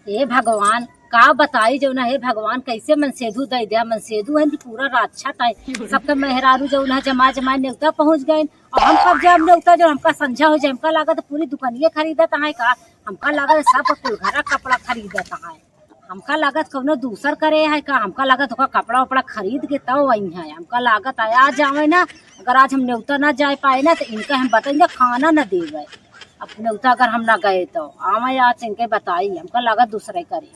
हे भगवान का बताई जो ना, हे भगवान कैसे मनसेधु दे दिया। मनसेधु है पूरा राक्षस है, सबके मेहरारू जो ना जमा जमा नेवता पहुंच गए। और हम कब जब नेवता जो हमका संझा हो जाए, हमका लागत पूरी दुकानिये खरीदत है का, हमका लागत सब कुलघरा कपड़ा खरीदत है, हमका लागत कौनो दूसर करे है का, हमका लागत ओका कपड़ा वपड़ा खरीद के तब वही है। हमका लागत आया जावे ना, अगर आज हम नेवता ना जा पाए ना तो इनका हम बताएंगे खाना न दे गए। अब नेवता अगर हम ना गए तो आवे आज इनके बताई, हमका लागत दूसरे करे।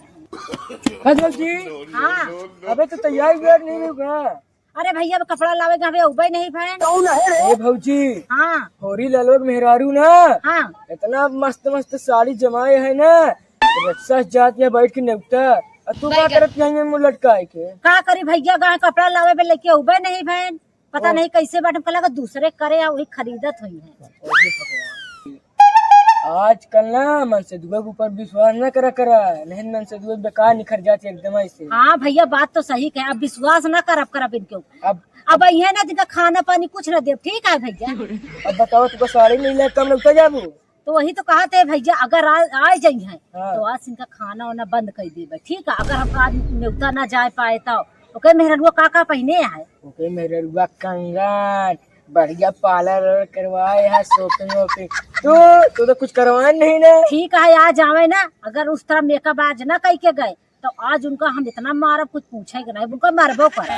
फजल जी। हाँ अबे तो तैयार व्यार नहीं होगा। अरे भैया अब कपड़ा लावे अबे उबे नहीं भैन। ए भौजी, हाँ होरी लालो मेहरारू ना, हाँ इतना मस्त मस्त साड़ी जमाए है ना, रक्षा जात में बैठ के नेवता। तू क्या करत नहीं मुँह लटकाए के? का करी भैया, गाय कपड़ा लावे पे लेके उबे नहीं भैन, पता नहीं कैसे बाट हमका लागत दूसरे करे या वही खरीदत हुई है। आजकल ना मन से दुआ के ऊपर विश्वास न करा नहीं, मन से दुआ बेकार निखर जाती एकदम ऐसे। हाँ भैया बात तो सही कहे, अब विश्वास ना करब इनके ऊपर। अब ये ना दिखा खाना पानी कुछ न दे, ठीक है भैया। अब बताओ तुमको साड़ी नहीं ले कम लगता जाबू तो वही तो कहा थे भैया, अगर आ जाई है हाँ। तो आज इनका खाना वाना बंद कर देबे, ठीक है। अगर हम आज नेवता ना जा पाए तो ओके मेहरुआ का पहने है, ओके मेहरुआ कंगन बढ़िया पार्लर करवाए है, शॉपिंग वॉपिंग। तो कुछ करवाए नहीं ना? ठीक है आज आवे ना, अगर उस तरह मेकअप आज ना कह के गए तो आज उनका हम इतना मारब कुछ पूछेगा नहीं, उनका मरबो कर।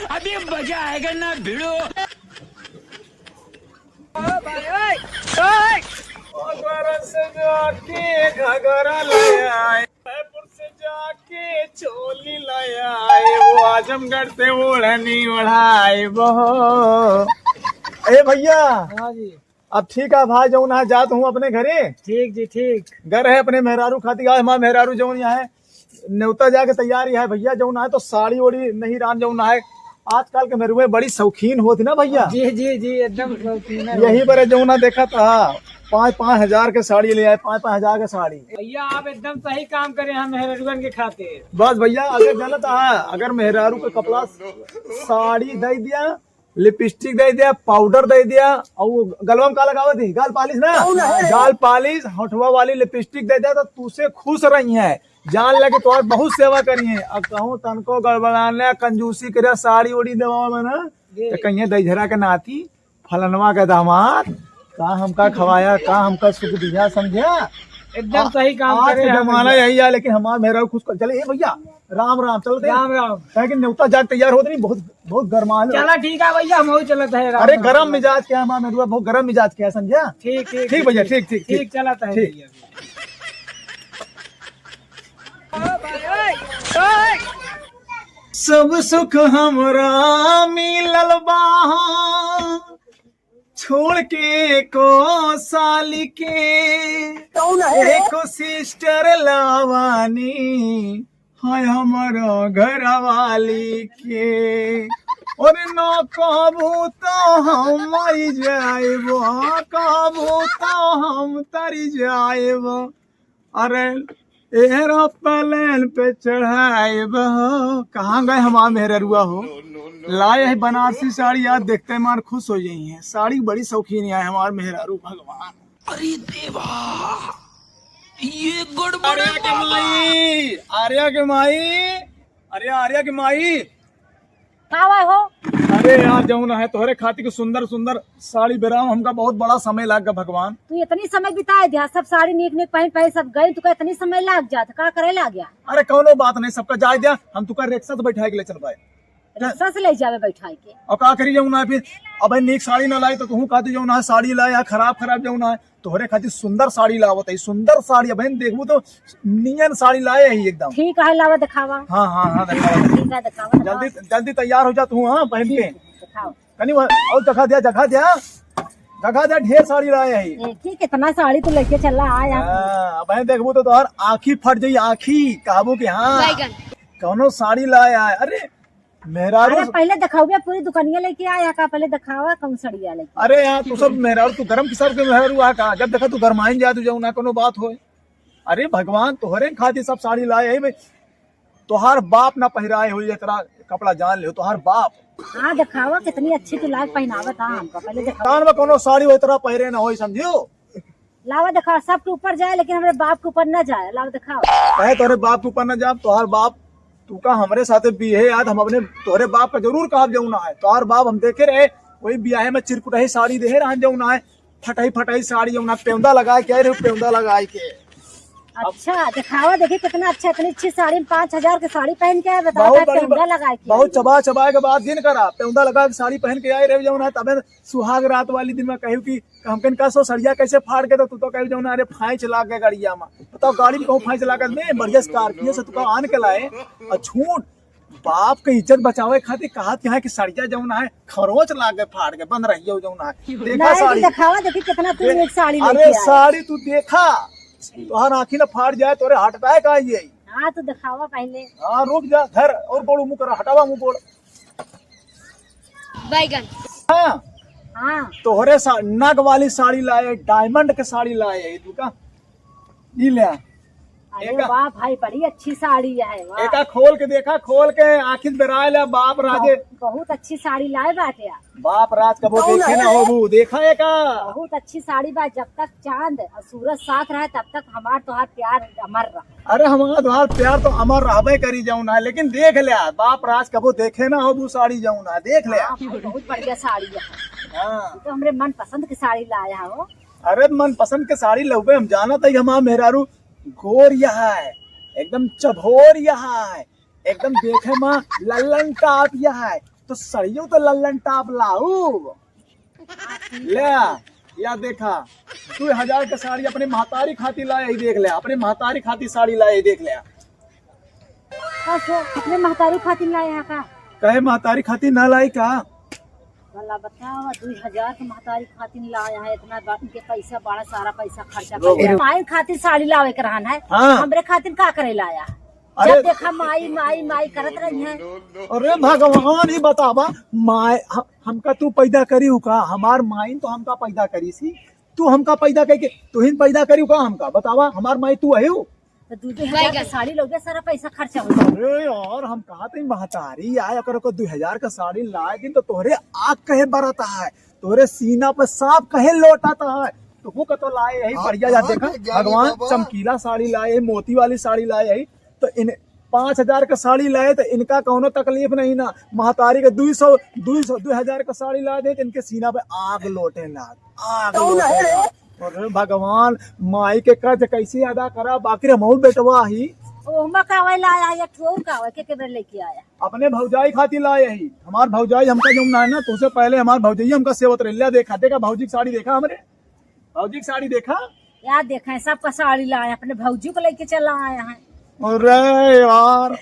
अभी मजा आएगा ना भिड़ो। घगरा लाया, जयपुर से जाके चोली लाया, वो आजमगढ़ से ओढ़नी ओढ़ाए बहो। ए भैया। हाँ जी। अब ठीक है भाई, जो ना जात हूँ अपने घरे। ठीक जी ठीक। घर है अपने मेहरारू खाती गाय, हमारा मेहरारू जो यहाँ है न्योता जाके तैयारी है भैया। जो ना है तो साड़ी ओड़ी नहीं रान जो ना है, आजकल के मेरुए बड़ी शौकीन होती ना भैया। जी जी जी एकदम शौकीन है। यही पर जो ना देखा था 5-5 हजार के साड़ी ले आए, 5-5 हजार के साड़ी। भैया आप एकदम सही काम करे हैं मेहरुगन के खातिर। बस भैया अगर गलत है, अगर मेहरारू का कपड़ा साड़ी दे दिया, लिपस्टिक दे दिया, पाउडर दे दिया, और गलवा में का लगावा थी गाल पालिश ना, गाल पालिश होठवा वाली लिपस्टिक दे दिया तो तुझसे खुश रही है, जान लगे तो और बहुत सेवा करी है। अब कहूँ तनको गड़बड़ाने कंजूसी करे साड़ी उड़ी देवा में ना, तो कहीं दहीझरा के नाती फलनवा के दामाद का हमका खवाया, का हमका सुख दिया, समझा? एकदम सही काम करे। जमाना यही है, लेकिन हमारा मेहरा खुश कर चले। भैया राम राम, चलते राम राम। कि न्योता जाग तैयार होते नहीं, बहुत गर्मा। चला ठीक है भैया, हम चलत है। अरे गरम मिजाज क्या हमारा मेहरुआ, बहुत गरम मिजाज क्या है, समझा? ठीक ठीक ठीक भैया, ठीक ठीक ठीक चलत है ठीक। सब सुख हमरा मिलल बा, छोड़ के को साली के एको सिस्टर लावानी हाय हमारा घर वाली के। और न कहबू तो हम मरी जाएबो, कहबू तो हम तरी जाएबो। अरे एरोप्लेन पे चढ़ाएब। कहाँ गए हमारा मेहरुआ हो, लाए है बनारसी साड़ी, यार देखते मार खुश हो जाई है। साड़ी बड़ी शौकीन है हमारे मेहरारू, भगवान। अरे देवा, ये गड़बड़ आर्या के माई, आर्या के माई, अरे आर्या के माई। का हो? अरे यार जो ना है तोहरे खातिर की सुंदर सुंदर साड़ी बेराम, हमका बहुत बड़ा समय लग गया भगवान। तू इतनी समय बिताए दिया, सब साड़ी नीक नीक पहन सब गई, तुका इतनी समय लग जाता, का करे लग गया? अरे कौनो बात नहीं, सबका जाए दिया, हम तुका रिक्शा से बैठा के ले चल पाए, रिक्शा से ले जावे बैठाई के। और का करी जाऊँ ना फिर। अब नीक साड़ी ना लाई तो तू कहती जाऊँ ना साड़ी लाया, खराब जाऊँ ना तोहरे खातिर सुंदर साड़ी लावत है, सुंदर साड़ी। अब देखबू तो नियन साड़ी लाए ही एकदम। ठीक है लावा दिखावा। हाँ हाँ हाँ दिखावा। ठीक है दिखावा, जल्दी जल्दी तैयार हो जा तू, हाँ पहन के दिखाओ। कनी और जगह दिया ढेर साड़ी लाए है। ठीक, कितना साड़ी तू लेके चला आया। अब देखबू तो तोहर आँखी फट जाई, आँखी काबू के। हाँ कौनो साड़ी लाया है। अरे मेहरारू पहले दिखाओगे, पूरी दुकानिया लेके आया का, पहले दिखावा कौन सड़िया लेके। अरे यार तू सब मेहरारू, तू गरम किसर के मेहरारू आ का, जब देखा तू गरमाइन जा तू जाऊ ना कोनो बात हो। अरे भगवान तोहरे खातिर सब साड़ी लाए है भाई, तोहार बाप ना पहराए हो तेरा कपड़ा, जान ले तोहार बाप। हाँ दिखावा कितनी अच्छी तू लाग पहनावत। हाँ हमको पहले दिखावा। कान में कोनो साड़ी हो तरह पहरे ना हो, समझियो। लावा दिखाओ, सबके ऊपर जाए लेकिन हमारे बाप के ऊपर न जाए। लावा दिखाओ। कहे तोरे बाप के ऊपर न जाब, तोहार बाप तू का हमरे साथे बिहे याद हम अपने तोहरे बाप का जरूर कहब जौना है। तोहार बाप हम देखे रहे वही ब्याहे में चिरकुटही साड़ी देहे रहन जौना है, फटही साड़ी जौना पेौंदा लगाए के रहे, पेौंदा लगाए के। अच्छा दिखावा, देखिए कितना अच्छा, इतनी अच्छी साड़ी में 5,000 की साड़ी पहन के आए, बताओ बहुत बड़ी पेंदा लगा के। बहुत चबा के बाद दिन करा पेौंदा लगा के साड़ी पहन के आए रहे जौना है। तबे सुहाग रात वाली दिन में कहू की हमकन का सो सड़िया कैसे फाड़ के, तो तू तो कहू जौना अरे फाइच ला के गाड़िया में, बताओ गाड़ी में कहूँ फाइच ला के बढ़िया स्कॉर्पियो से तू का आन के लाए और छूट बाप के इज्जत बचावे खातिर कहा कि कि सड़िया जौना है खरोच ला के फाड़ के बंद रही जौना है। देखा साड़ी दिखावा, देखिए कितना तू एक साड़ी अरे लेके आए। साड़ी तू देखा तोहर आँखी न फाड़ जाए तोरे हटता है का ये। हाँ तो दिखावा पहले। हाँ रुक जा, धर और बोल मुँह कर हटावा मुँह बोल। बैगन। हाँ हाँ तोहरे नग वाली साड़ी लाए, डायमंड के साड़ी लाए तू का ई ले। अरे वाह भाई, बड़ी अच्छी साड़ी है। वाह, एका खोल के देखा, खोल के आखिर बेराए ले बाप राजे। बहुत अच्छी साड़ी लाए बाटे यार। बाप राज कबो देखे ना होबू, देखा है का बहुत अच्छी साड़ी बा। जब तक चांद और सूरज साथ रहे तब तक हमार तोहार प्यार अमर रहा। अरे हमारा तोहार प्यार तो अमर रहबे करी जौना है, लेकिन देख ले बाप राज कबो देखे ना होबू साड़ी जौना है, देख ले। हाँ भाई, बहुत बढ़िया साड़ी है। हाँ तो हमरे मन पसंद की साड़ी लाया हो। अरे मन पसंद के साड़ी लउबे, हम जाना था हमारा मेहरारू गोर यहाँ है, एकदम चभोर यहाँ है, एकदम देखे माँ लल्लन टाप यहाँ है, तो सड़ियों तो लल्लन टाप लाऊ ले। या देखा 2,000 का साड़ी अपने महतारी खाती लाए ही, देख ले अपने महतारी खाती साड़ी लाए ही, देख ले। अपने महतारी खातिर लाया का? कहे महतारी खाती ना लाई का? भला बताओ, 2,000 के महतारी खातिर लाया है, इतना के पैसा बड़ा सारा पैसा खर्चा कर माई खातिर साड़ी लावे के रहन है। हाँ। हमरे खातिर का करे लाया? अरे जब देखा माई माई माई करत रही है। अरे भगवान ही बतावा, माय हमका तू पैदा करी का? हमार माई तो हमका पैदा करी सी, तू हमका पैदा करके तू ही पैदा करी का? हमका बतावा, हमार माई तू है तो 2,000 का साड़ी लोगे, सारा पैसा खर्चा हो जाए। अरे यार हम कहा थे महतारी आया अगर को 2,000 का साड़ी लाए दिन तो तोहरे आग कहे बरता है, तोहरे सीना पे सांप कहे लौटाता है, तो वो कतो लाए यही बढ़िया जा। देखा भगवान चमकीला साड़ी लाए, मोती वाली साड़ी लाए यही, तो इन 5,000 का साड़ी लाए तो इनका कोनो तकलीफ नहीं ना। महतारी के 2,000 का साड़ी लाए थे, इनके सीना पे आग लौटे ना, आग लौटे। अरे भगवान माई के कर्ज कैसे अदा करा, बाकी हमहू बेटवा ही ओमा कावे लाया या ठोर कावे के बेर लेके आया? अपने भौजाई खातिर लाए ही। हमार भौजाई हमका जो ना है ना, तो उससे पहले हमार भौजाई हमका सेवत रहा। देखा देखा भौजी की साड़ी देखा, हमरे भौजी की साड़ी देखा यार, देखा है सबका साड़ी लाया, अपने भौजी को लेके चला आया है। अरे यार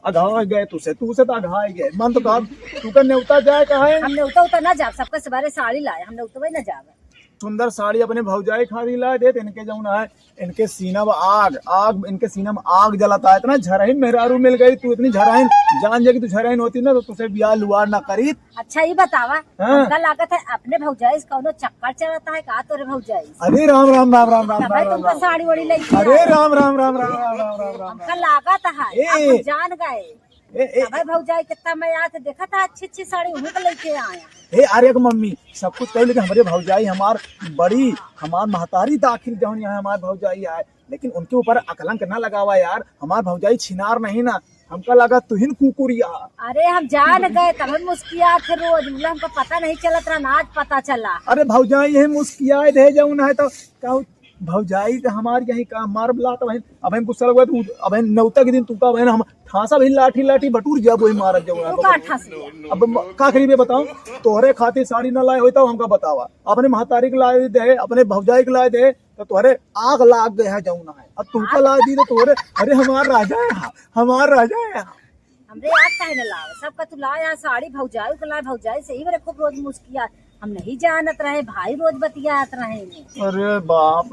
अघा गए तुसे तो अघा गए मन तो कहा तू का न्योता जाए कहा है। हमने उतना न जाब, सबका सवारे साड़ी लाया, हमने उतना न जावे। सुंदर साड़ी अपने भौजाई खादी लाए थे, इनके जो है इनके सीना में आग आग, इनके सीना में आग जलाता है। इतना झरहीन मेहरारू मिल गई, तू इतनी झरहीन जान जाएगी, तू झरहीन होती ना तो तुझे ब्याह लुआर ना करी। अच्छा ये बतावा, हाँ। हमका लागत है अपने भौजाई से कौनो चक्कर चलाता है का तोरे भौजाई से? अरे राम राम राम राम राम तबे राम तुमका राम। साड़ी वाड़ी लेके अरे आए। राम राम राम राम राम राम राम राम। हमका लागत है ए। आप जान गए। ए तबे भौजाई कितना मैं आके देखा था, अच्छी अच्छी साड़ी उन्हीं को लेके आया। हे अरे मम्मी सब कुछ कही, लेकिन हमारे भौजाई हमार बड़ी हमार महतारी दाखिल जौन यहाँ हमार भौजाई आए, लेकिन उनके ऊपर अकलंक ना लगावा यार। हमार भौजाई छिनार नहीं ना, हमका लगा तुहिन कुकुरिया। अरे हम जान गए, तब मुस्किया थे रोज, मतलब हमको पता नहीं चलत रहा, आज पता चला। अरे भौजाई यही मुस्कियाए दे जौन है तो कहू भौजाई तो हमार यही का मार बुला तो अब हम गुस्सा लगा तू अब नौता के दिन तू का बहन हम ठासा भी लाठी लाठी बटूर जब वही मारत तू जौन का ठस लिया? अब का करीबे बताओ, तोहरे खातिर साड़ी न लाए होता हमका बतावा, अपने महतारी के लाए दे, अपने भौजाई के लाए दे, तो तोहरे आग लाग गया जौना है। अब तुमका ला दी तो तोहरे अरे हमार राजा है, हमार राजा है। हमरे याद काहे न लावे, सबका तू लाया साड़ी, भौजाई को लाए, भौजाई से ही मेरे खूब रोज मुस्किया, हम नहीं जानत रहे, भाई रोज बतियात रहे। अरे बाप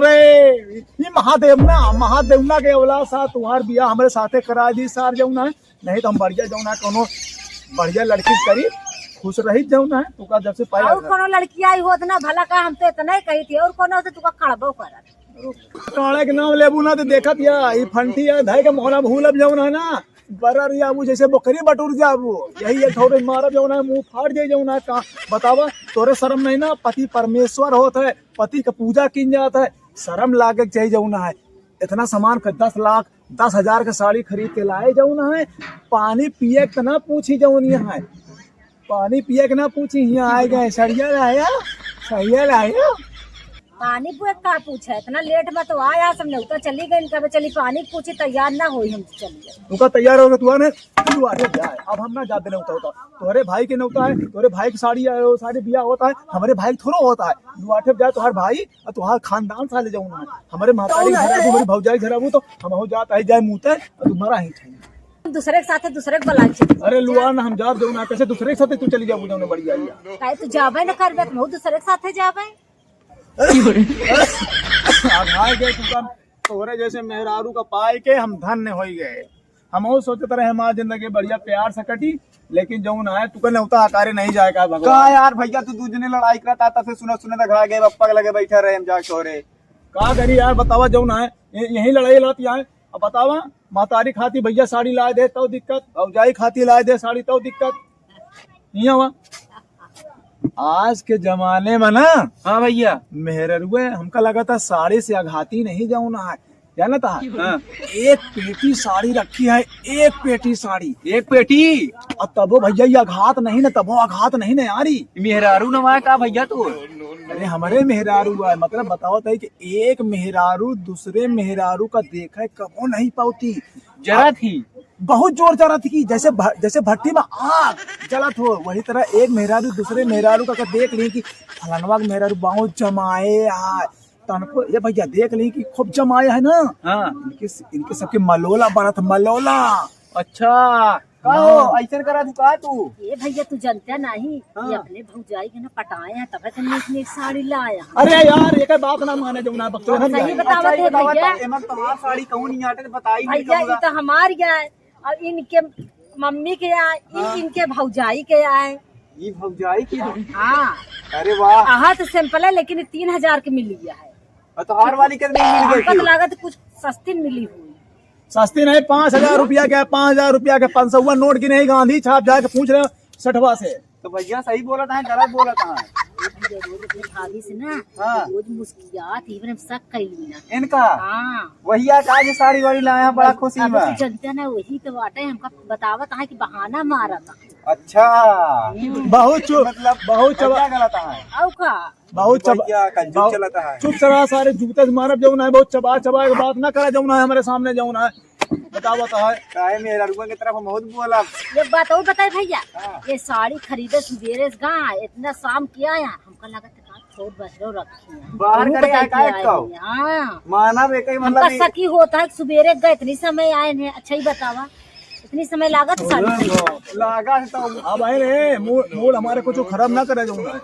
रे ये महादेवना के औलाद सा तुम्हार बिया हमारे साथे करा दी सार जौना है, नहीं तो हम बढ़िया जौना कोनो बढ़िया लड़की करी खुश रही जौना है। तू का जब से पाया और कोनो लड़की आई होत ना भला का, हम तो इतना ही कही थी, और कोनो होते तू का खड़बो करत। काले के नाम लेबू ना तो देखत या ई फंटी है धय के मोहना भूलब जौन है ना, बरर जाबू जैसे बकरी बटुर जाबू, यही एक थोड़े मारा जो ना मुंह फाड़ जाए जो ना का बतावा। तोरे शर्म नहीं ना, पति परमेश्वर होता है, पति का पूजा की जाता है, शर्म लागे चाहिए जो ना है। इतना सामान का 10 लाख 10,000 का साड़ी खरीद के लाए जाऊ ना है, पानी पिए के ना पूछी जाऊ नहीं है, पानी पिए के ना पूछी, यहाँ आए गए सड़िया लाया सड़िया लाया। पानी पूछ का पूछा, इतना लेट में तो आया, सब नेवता चली गई, कब चली पानी पूछी तैयार ना हुई, हम चलिए तुका तैयार हो गया तू आने तू आने जाए। अब हम ना जाते नौता होता, तोहरे भाई के नौता है, तोहरे भाई की साड़ी बिया होता है, हमारे भाई थोड़ा होता है। दुआठे जाए तुहार भाई और तुहार खानदान साले जाऊँ ना, हमारे माता हमारी भौजाई घर आबू तो हम हो जाता है जाए मुँह और तुम्हारा ही दूसरे के साथ दूसरे के बुला। अरे लुआ ना हम जाब जाऊ ना, कैसे दूसरे के साथ तू चली जाऊ जाऊँ बढ़िया काहे तू जाबे न करबे, हम दूसरे के साथ जाबे। आघाय गए तुका, तोहरे जैसे मेहरारू का पाए के हम धन्य हो गए। हम सोचते रहे हमारी जिंदगी बढ़िया प्यार से कटी, लेकिन जो ना है तुका नौता आकारे नहीं जाएगा भगवान। का यार भैया तू दूजने लड़ाई करता था, फिर सुने दिखा गए बप्पा के लगे बैठे रहे हम जाके छोरे। का करी यार बतावा, जो ना है यही लड़ाई लाती है। अब बतावा, मातारी खाती भैया साड़ी लाए दे तो दिक्कत, भौजाई खाती लाए दे साड़ी तो दिक्कत नहीं हुआ। आज के जमाने में ना, हाँ भैया, मेहरुए हमका लगा था साड़ी से आघाती नहीं जाऊ ना है, जाना था। हाँ। एक पेटी साड़ी रखी है, एक पेटी साड़ी, एक पेटी, और तबो भैया ये आघात नहीं ना, तबो आघात नहीं ना यारी। मेहरारू नवा का भैया तू? अरे हमारे मेहरारू है, मतलब बताओ तो कि एक मेहरारू दूसरे मेहरारू का देखा कबो नहीं पाती, जरा थी बहुत जोर जरा थी, जैसे भट्टी में आग जलत हो, वही तरह एक मेहरारू दूसरे मेहरारू का देख ली कि फलानवा के मेहरारू बहुत जमाए है, तनको ये भैया देख ली कि खूब जमाए है ना। हाँ। इनके सबके मलोला बनत मलोला। अच्छा हाँ। ऐसा करा तू का तू? ये भैया तू जानता नहीं, ये अपने भौजाई के ना पटाए हैं, तब तो नीक साड़ी लाया। अरे यार ये बात ना माने जो ना बक्सो ना सही बतावत है भैया। एमन तुम्हार साड़ी कहूं नहीं आटे बताई नहीं भैया ये तो हमार आए और इनके मम्मी के आए, इनके भौजाई के आए। ये भौजाई की? हाँ। अरे वाह, आहा तो सिंपल है, लेकिन 3,000 की मिली है। और तो हार वाली कितनी मिल हमका गई? तो लागत कुछ सस्ती मिली हुई। सस्ती नहीं, 5,000 रुपया के, 5,000 रुपया के 500 नोट की नहीं, गांधी छाप जाके पूछ रहे हो सठवा से। तो भैया सही बोला था गलत बोला था? रोज अपने भाभी से ना हाँ। रोज मुस्कियात ही बने शक कैली ना। इनका हाँ। वही आज साड़ी वाड़ी लाया, बड़ा खुशी अब में। तो जनता ना वही तो बाटे, हमका बतावत है कि बहाना मारा था। अच्छा, बहुत चुप, मतलब बहुत क्या चबा, गलत है? औ का बहुत चबा, भैया कंजूस चलता है। चुप सरा सारे जूते से मारब जो ना है, बहुत चबा चबा के बात ना करे जो ना है, हमारे सामने जो ना है बताओ तो है। काहे मेरा रुपये की तरफ बहुत बोला। एक बात और बताए भैया, हाँ। ये साड़ी खरीदे सवेरे से गए, इतना शाम किया है, हमका लगा था छोड़ बसरो रखी है बाहर हमको करे बताई काहे कि आए कहो? हैं। हाँ। माना बे कई हमका मतलब सकी होता है कि सवेरे गए इतनी समय आए हैं। अच्छा ही बतावा, इतनी समय लागत साड़ी खरीदे। लागा है तो अब आए रे मूड हमारे कुछ खराब ना करे जो ना,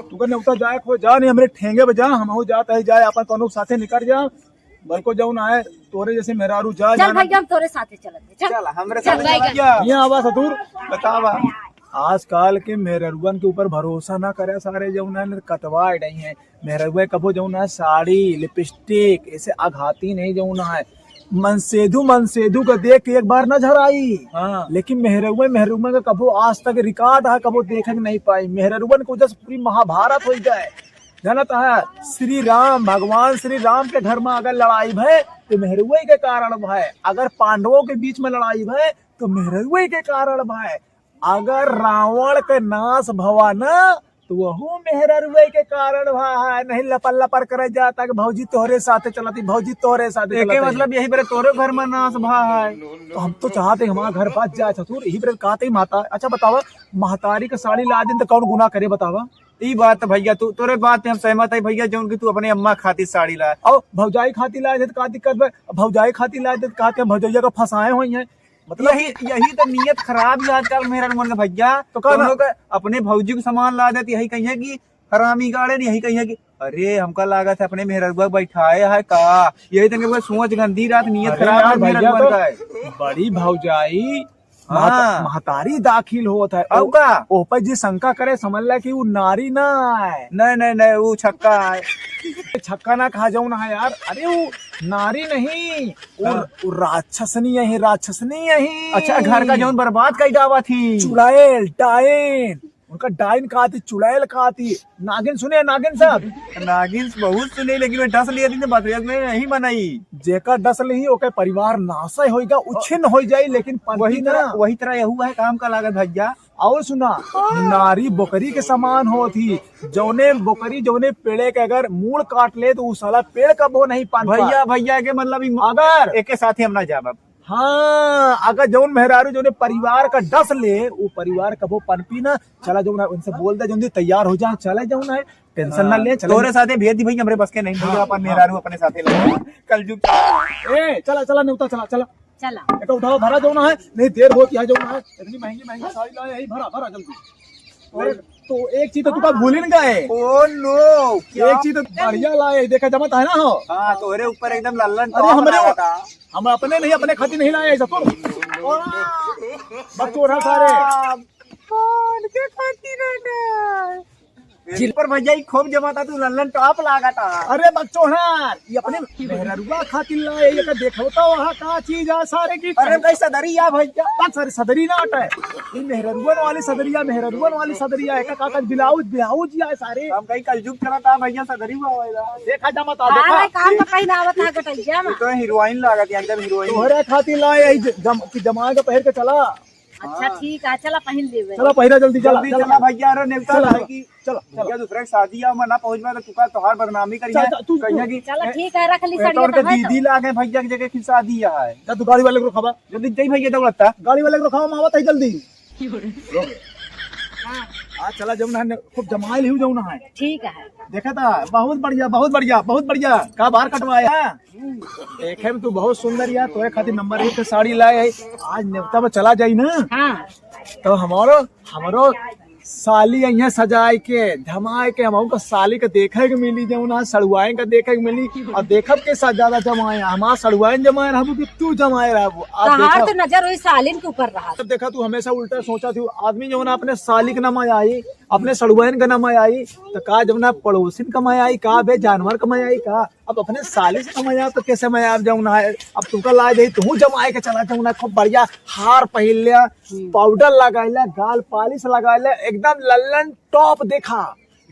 तू कहने उतर जाए खो जा नहीं, हमरे ठेंगे बजा हम हो जाता है जाए अपन कोनो साथे निकल जा, बल्को जाऊ ना है तोरे जैसे मेहरारू जा चल भैया हम तोरे साथे चलते। चल हमरे चल साथ भाई। भैया यहाँ आवाज दूर। बतावा। आजकल के मेहरुअन के ऊपर भरोसा ना करे सारे जौना ने कटवा नहीं है, मेहरुआ कबो जौना साड़ी लिपस्टिक ऐसे आघाती नहीं जौना है, मनसेधु का देख के एक बार नजर आई। हाँ। लेकिन मेहरुआ का कबो आज तक रिकॉर्ड है कबो देखे नहीं पाई। मेहरुअन को जैसे पूरी महाभारत हो जाए, जानता है श्री राम भगवान श्री राम के घर में अगर लड़ाई भय तो मेहरुआ के कारण भय, अगर पांडवों के बीच में लड़ाई भय तो मेहरुआ के कारण भय, अगर रावण के नाश भवा न तो वह मेहरुआ के कारण भाई, नहीं लपर लपर करे जाता कि भौजी तोहरे साथे चलती, भौजी तोहरे साथे एके चलती। मतलब यही बरे तोरे घर में नाश भा है। तो हम तो चाहते हमारा घर पास जाए ससुर, यही पर कहते ही माता। अच्छा बतावा, महतारी का साड़ी ला दिन तो कौन गुनाह करे बतावा? ई बात तो भैया तू तोरे बात पे हम सहमत है भैया, जो कि तू अपने अम्मा खाती साड़ी ला। और भौजाई खाती लाए थे तो का दिक्कत है? भौजाई खाती लाए थे तो कहते हैं भौजैया को फंसाए हुई हैं, मतलब यही तो नियत खराब है आजकल मेरा मन का भैया। तो तो हम लोग अपने भौजी को सामान ला देती, यही कहिए कि हरामी गाड़े, यही कहिए कि अरे हमका लागत है अपने मेहरुआ बैठाए है का, यही तो सोच गंदी रात नियत खराब है मेहरुआ का है। बड़ी भौजाई हाँ। महतारी दाखिल होत है अब का ओपर जी शंका करे समझ ला कि वो नारी ना है, नहीं नहीं नहीं वो छक्का है। छक्का ना कहा जाऊ ना है यार, अरे वो नारी नहीं, वो राक्षसनी है, राक्षसनी है। अच्छा घर का जौन बर्बाद कई गावा थी। चुड़ैल डायन, उनका डायन कहा थी, चुड़ैल कहा थी। नागिन सुने नागिन साहब? नागिन बहुत सुनी लेकिन मैं डस लिया थी बात में नहीं बनाई। जेकर डस ली ओके परिवार नाशा होगा, उच्छिन्न हो जाई, लेकिन वही तरह यहू है काम का लागत भैया। और सुना, नारी बोकरी के समान होती, जौने बोकरी जौने पेड़े के अगर मूल काट ले तो उस साला पेड़ का वो नहीं पान भैया भैया के मतलब अगर एक के साथ ही हम ना जाब। हाँ, अगर जौन मेहरारू जौने परिवार का डस ले वो परिवार कबो पनपी ना। चला जौन उनसे बोल दे जौन तैयार हो जाए, चले जौन है, टेंशन ना ले। तोरे साथे भेज दी भैया, हमरे बस के नहीं भैया, अपन मेहरारू अपने साथे ले कल जुग। ए चला चला नहीं चला चला चला एक उठाओ, भरा जाना है, नहीं देर होती है जाना है। इतनी महंगी महंगी साड़ी लाए, यही भरा भरा जल्दी। और तो एक चीज तो तुका भूल ही नहीं गए। ओ नो, एक चीज तो बढ़िया लाए, देखा जमत है ना हो। हाँ तोरे ऊपर एकदम लल्लन। अरे हम अपने नहीं, अपने खातिर नहीं लाए ऐसा तो बच्चों सारे के खातिर जिल पर भैया खूब जमा था, तू लल्लन टॉप लागा था। अरे बच्चों ये अपने मेहरुआ खातिर लाए, ये का देखो तो वहाँ का चीज है सारे की। अरे भाई सदरिया भैया, बात सारे सदरी ना हटा है, ये मेहरुआ वाली सदरिया, मेहरुआ वाली सदरिया है का ब्लाउज ब्लाउज या सारे। हम कहीं कल जुग करा था भैया, सदरी हुआ देखा जमा था, अरे देखा काम तो कहीं ना आवत है गटैया में। तो हीरोइन लागा थी एकदम हीरोइन। तोहरे खातिर लाए जमा के पहन के चला। अच्छा ठीक है, चला पहन लेवे। चला पहिरा जल्दी, चला चला भैया। अरे नेवता चला, है कि चला भैया दूसरे की शादी है मैं ना पहुंचवा तो तुका तोहार बदनामी करी है। तू कहिया कि चला ठीक है, रख ली तो साड़ी तो दीदी लागे भैया की जगह की शादी है। जा तू गाड़ी वाले को खबर, जल्दी जाई भैया दौड़ता। गाड़ी वाले को खाओ मावत है जल्दी। आज चला जमुना है, खूब जमाइल ही जमुना है। ठीक है, देखा था, बहुत बढ़िया बहुत बढ़िया बहुत बढ़िया। का बाहर कटवाया देखे में तू बहुत सुंदर यार, तोरे खातिर नंबर 1 की साड़ी लाए है। आज नेवता में चला जाई ना हाँ तो हमारो साली यहाँ सजाए के धमाए के हम को साली के देखे के मिली, जमुना सड़ुआए का देखे के मिली। और देखब के साथ ज्यादा जमाए, हमारा सड़ुआए जमाए रहबू कि तू जमाए रहबू। आज तहार देखा तो नजर वही सालिन के ऊपर रहा। तब देखा तू हमेशा उल्टा सोचा थी, आदमी जो ना अपने साली के नमाय आई, अपने सड़ुआइन का नमाय आई तो का जब ना पड़ोसिन कमाई आई, का बे जानवर कमाई आई, का अब अपने साली से कमाई तो कैसे मैं आप जाऊँ ना है। अब तुमका ला दे तू जमाए के चला जाऊँ ना, खूब बढ़िया हार पहन लिया, पाउडर लगा लिया, गाल पालिश लगा लिया, एकदम लल्लन टॉप देखा,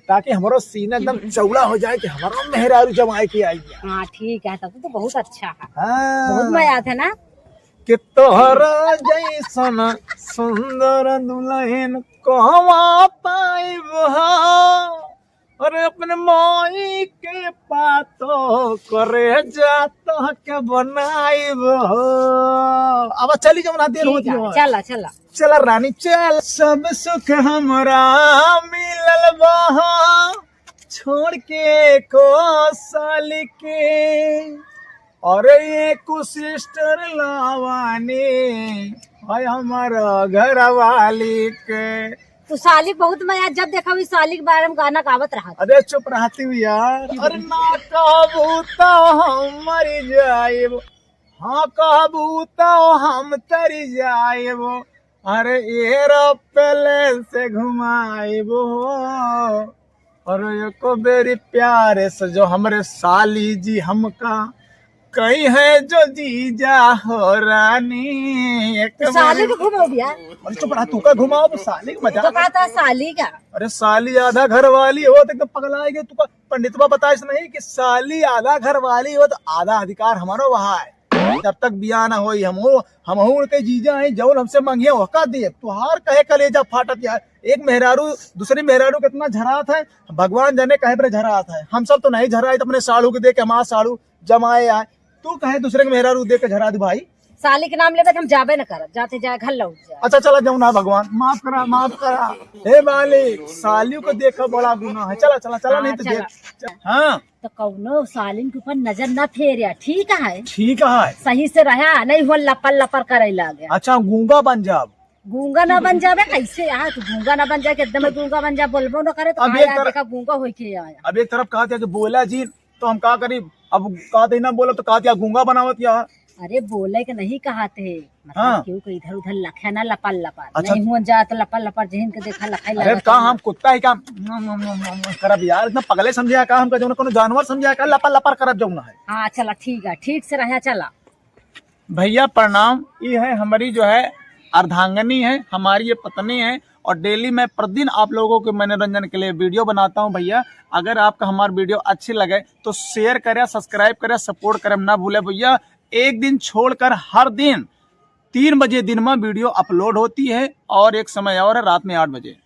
ताकि हमारा सीना एकदम चौड़ा हो जाए कि हमारा मेहरारू जमाए की आई है। हाँ ठीक है, तब तो बहुत अच्छा है, हाँ। बहुत मजा आता है ना। कि तोहरा जैसन सुंदर दुल्हन कहवा पाइब, अरे अपने माई के पातो करे जाता के बनाइब। अब चली जाओ ना, देर होती है। चला चला चला रानी चल, सब सुख हमरा मिलल बहा, छोड़ के को साली के, अरे ये कुछ सिस्टर लावानी है हमारा घर वाली के। तो सालिक बहुत मजा, जब देखा हुई सालिक के बारे में गाना गावत रहा। अरे चुप रहती हुई यार। अरे ना कहबू तो हम मर जाएब, हाँ कहबू तो हम तर जाएब, अरे एरोप्लेन से घुमाएब, अरे एको बेरी प्यारे से जो हमरे साली जी हमका कहीं है जो जीजा हो रानी। तो साली को घुमाओ भैया। अरे चुप रहा, तू का घुमाओ तो साली का मजा। तो कहा था साली का। अरे साली आधा घर वाली हो तो एकदम पगलाएगी। तू पंडितवा बताइस नहीं कि साली आधा घर वाली हो तो आधा अधिकार हमारो वहाँ है। जब तक बियाह ना होई हम के जीजा है, जौन हमसे मांगिया वका दिए। तुहार कहे कलेजा फाटत यार, एक मेहरारू दूसरी मेहरारू कितना झरात है, भगवान जाने कहे पर झरात है। हम सब तो नहीं झराए, तो अपने साड़ू के दे के हमारा साड़ू जमाए आए, तू कहे दूसरे के मेहरारू दे के झरा दे भाई। साली के नाम लेते हम जाबे न कर, जाते जाए घर लौट जाए। अच्छा चला जाऊँ ना, भगवान माफ करा माफ करा। हे मालिक, सालियों को देखा बड़ा गुनाह है। चला चला चला, नहीं तो देख। हाँ तो कौनो सालिन के ऊपर नजर न फेरिया, ठीक है, ठीक है, सही से रहा, नहीं हो लपर लपर करे लागे। अच्छा गूंगा बन जाब, गूंगा ना बन जावे कैसे यहाँ, तो गूंगा ना बन जाए कि एकदम गूंगा बन जाए, बोलबो न करे तो अब आया एक तरफ- देखा गूंगा होई के आया। अब एक तरफ कहा था कि बोला जी तो हम का करी, अब कहा था ना बोला तो कहा था गूंगा बनावत या। अरे बोले के नहीं कहते है हाँ। मतलब क्यों को इधर उधर लखे ना लपल लपल अच्छा। नहीं हुआ जात लपल लपल जिन के देखा लखाई अरे लगा का हम कुत्ता ही का करब यार, इतना पगले समझिया का हमका जौन कोनो जानवर समझिया का लपर लपर करब जौन है। हाँ चला ठीक है, ठीक से रहा चला। भैया प्रणाम, ये है हमारी जो है अर्धांगनी है, हमारी ये पत्नी है और डेली मैं प्रतिदिन आप लोगों के मनोरंजन के लिए वीडियो बनाता हूं। भैया अगर आपका हमारा वीडियो अच्छी लगे तो शेयर करें, सब्सक्राइब करें, सपोर्ट करें ना भूले। भैया एक दिन छोड़कर हर दिन 3 बजे दिन में वीडियो अपलोड होती है और एक समय और है रात में 8 बजे।